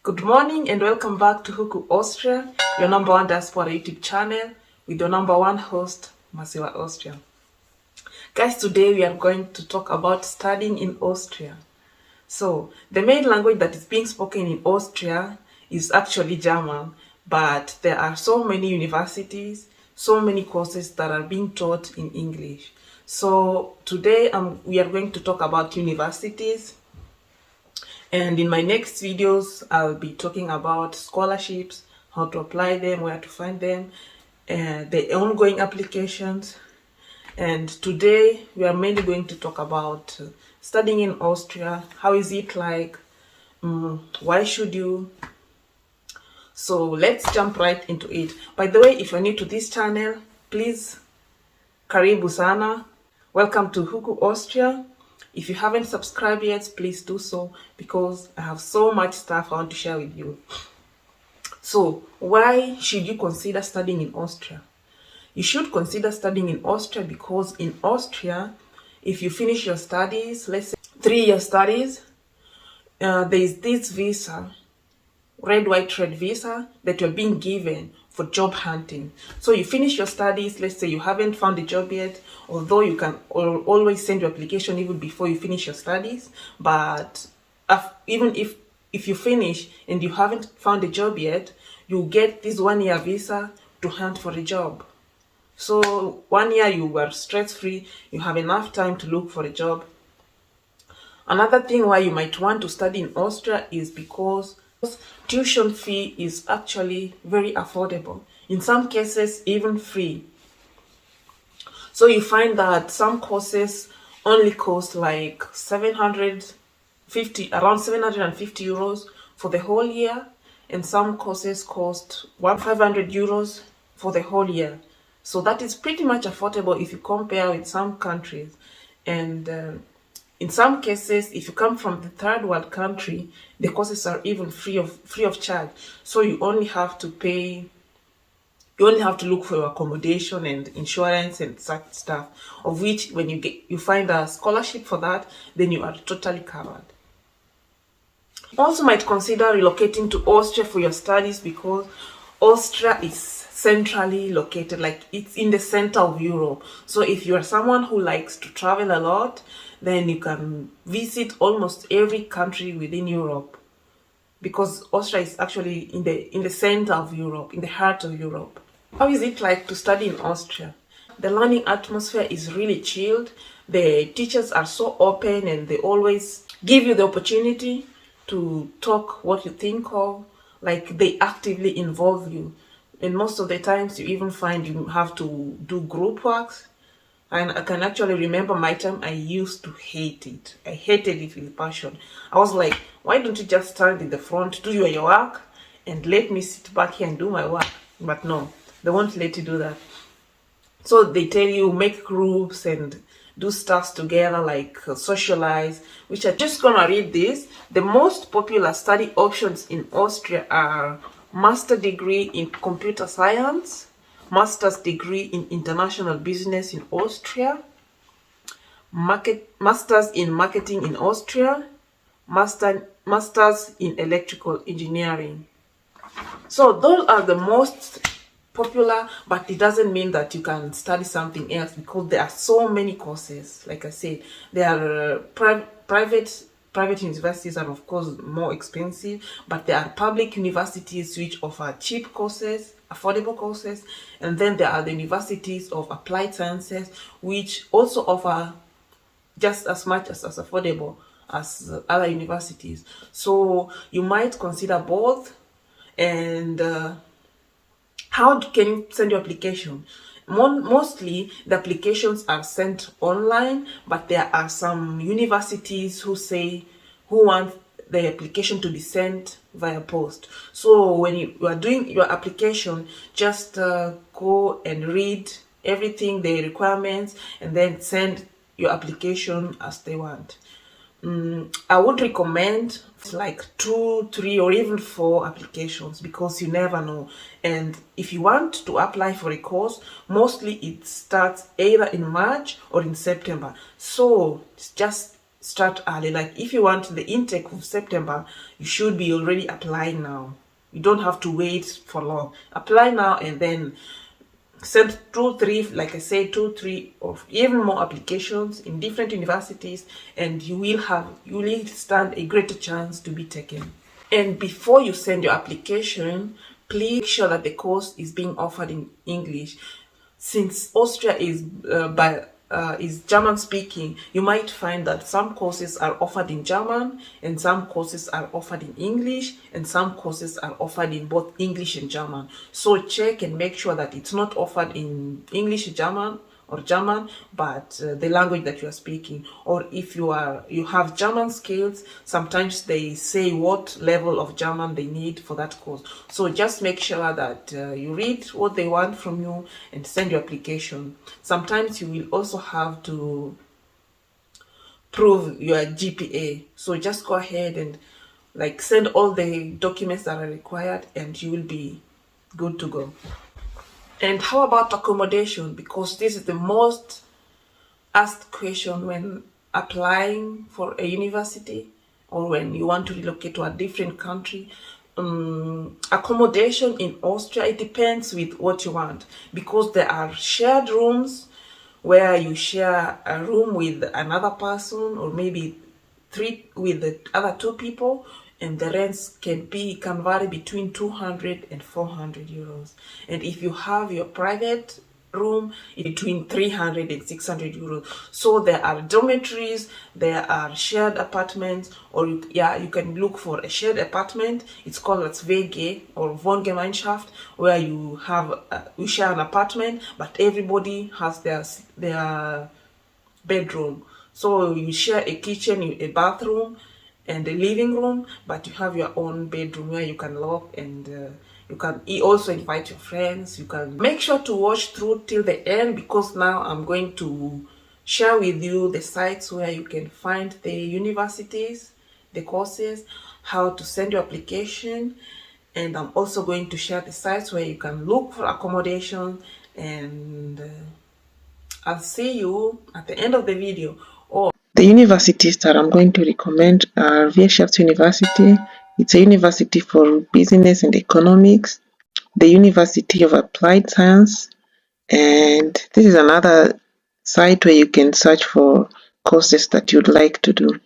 Good morning and welcome back to Austria, your number one diaspora YouTube channel with your number one host, MercywaAustria. Guys, today we are going to talk about studying in Austria. So, the main language that is being spoken in Austria is actually German, but there are so many universities, so many courses that are being taught in English. So, today we are going to talk about universities. And in my next videos, I'll be talking about scholarships, how to apply them, where to find them, the ongoing applications. And today, we are mainly going to talk about studying in Austria. How is it like? Why should you? So let's jump right into it. By the way, if you're new to this channel, please, karibu sana. Welcome to Austria. If you haven't subscribed yet, please do so because I have so much stuff I want to share with you. So, why should you consider studying in Austria? You should consider studying in Austria because in Austria, if you finish your studies, let's say 3-year studies, there is this visa, red, visa that you're being given for job hunting. So you finish your studies, let's say you haven't found a job yet, although you can always send your application even before you finish your studies. But even if you finish and you haven't found a job yet, you get this 1-year visa to hunt for a job. So 1 year you are stress-free, you have enough time to look for a job. Another thing why you might want to study in Austria is because tuition fee is actually very affordable. In some cases, even free. So you find that some courses only cost like around 750 euros for the whole year, and some courses cost 500 euros for the whole year. So that is pretty much affordable if you compare with some countries. And in some cases, if you come from the third world country, the courses are even free of charge. So you only have to pay, you only have to look for your accommodation and insurance and such stuff, of which when you find a scholarship for that, then you are totally covered. You also might consider relocating to Austria for your studies because Austria is centrally located, like it's in the center of Europe. So if you are someone who likes to travel a lot, then you can visit almost every country within Europe because Austria is actually in the center of Europe, in the heart of Europe. How is it like to study in Austria? The learning atmosphere is really chilled. The teachers are so open and they always give you the opportunity to talk what you think of, like they actively involve you. And most of the times you even find you have to do group works. And I can actually remember my time, I used to hate it. I hated it with passion. I was like, why don't you just stand in the front, do your work, and let me sit back here and do my work? But no, they won't let you do that. So they tell you make groups and do stuff together, like socialize, which I'm just gonna read this. The most popular study options in Austria are master degree in computer science, master's degree in international business in Austria, master's in marketing in Austria, master's in electrical engineering. So those are the most popular, but it doesn't mean that you can study something else because there are so many courses. Like I said, there are private universities are of course more expensive, but there are public universities which offer cheap courses, affordable courses, and then there are the universities of applied sciences which also offer just as much as affordable as other universities. So you might consider both. And how can you send your application? Mostly the applications are sent online, but there are some universities who want the application to be sent via post. So when you are doing your application, just go and read everything, the requirements, and then send your application as they want. I would recommend like 2, 3, or even 4 applications because you never know. And if you want to apply for a course, mostly it starts either in March or in September. So just start early. Like if you want the intake of September, you should be already applying now. You don't have to wait for long. Apply now and then send 2, 3, like I said, 2, 3 or even more applications in different universities, and you will stand a greater chance to be taken. And before you send your application, please make sure that the course is being offered in English. Since Austria is German speaking, you might find that some courses are offered in German and some courses are offered in English and some courses are offered in both English and German. So check and make sure that it's not offered in English, German, or German, but the language that you are speaking. Or if you have German skills, sometimes they say what level of German they need for that course. So just make sure that you read what they want from you and send your application. Sometimes you will also have to prove your GPA. So just go ahead and like send all the documents that are required and you will be good to go. And how about accommodation? Because this is the most asked question when applying for a university or when you want to relocate to a different country. Accommodation in Austria, it depends with what you want, because there are shared rooms where you share a room with another person, or maybe 3 with the other 2 people, and the rents can vary between 200 and 400 euros. And if you have your private room, between 300 and 600 euros. So there are dormitories, there are shared apartments, or you can look for a shared apartment. It's called as WG or Wohngemeinschaft, where you share an apartment, but everybody has their bedroom. So you share a kitchen, a bathroom, and a living room, but you have your own bedroom where you can lock, and you can also invite your friends. You can make sure to watch through till the end, because now I'm going to share with you the sites where you can find the universities, the courses, how to send your application, and I'm also going to share the sites where you can look for accommodation. And I'll see you at the end of the video. The universities that I'm going to recommend are Wirtschafts University. It's a university for business and economics. The University of Applied Science. And this is another site where you can search for courses that you'd like to do.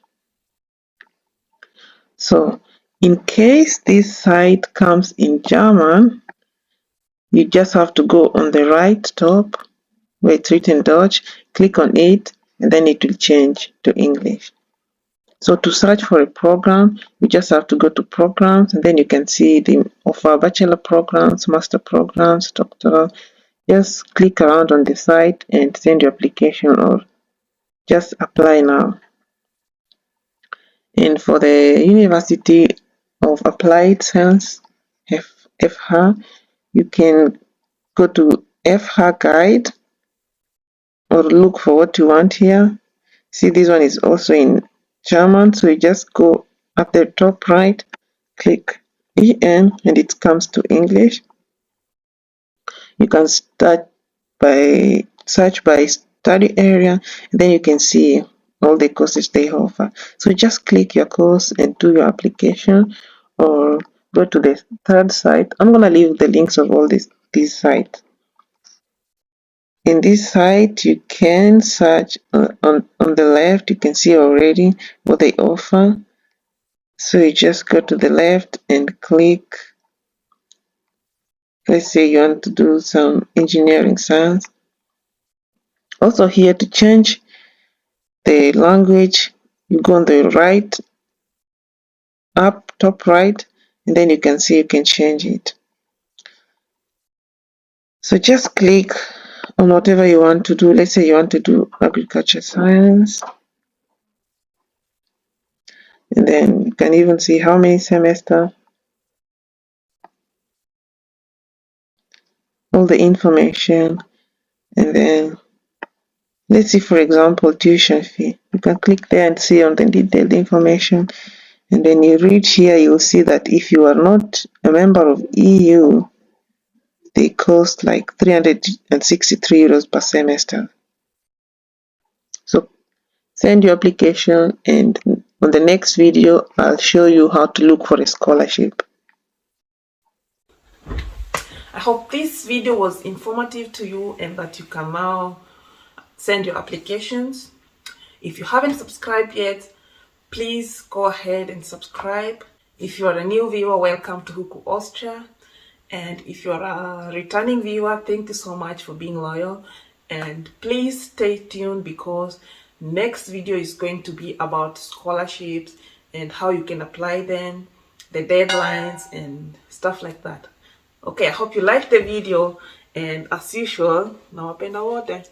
So in case this site comes in German, you just have to go on the right top where it's written Dutch, click on it, and then it will change to English. So to search for a program, you just have to go to programs, and then you can see the offer bachelor programs, master programs, doctoral. Just click around on the site and send your application, or just apply now. And for the University of Applied Science, FH, you can go to FH Guide or look for what you want here. See, this one is also in German, so you just go at the top right, click EN, and it comes to English. You can search by study area, and then you can see all the courses they offer. So just click your course and do your application, or go to the third site. I'm gonna leave the links of all these sites. In this site, you can search on the left. You can see already what they offer. So you just go to the left and click. Let's say you want to do some engineering science. Also here, to change the language, you go on the right, up top right, and then you can see you can change it. So just click on whatever you want to do. Let's say you want to do agriculture science, and then you can even see how many semesters, all the information, and then let's see, for example, tuition fee. You can click there and see on the detailed information, and then you read here, you'll see that if you are not a member of EU, they cost like 363 euros per semester. So send your application, and on the next video I'll show you how to look for a scholarship. I hope this video was informative to you and that you can now send your applications. If you haven't subscribed yet, please go ahead and subscribe. If you are a new viewer, welcome to Huku Austria. And if you're a returning viewer, thank you so much for being loyal. And please stay tuned because next video is going to be about scholarships and how you can apply them, the deadlines and stuff like that. Okay, I hope you liked the video, and as usual, nawapenda wote.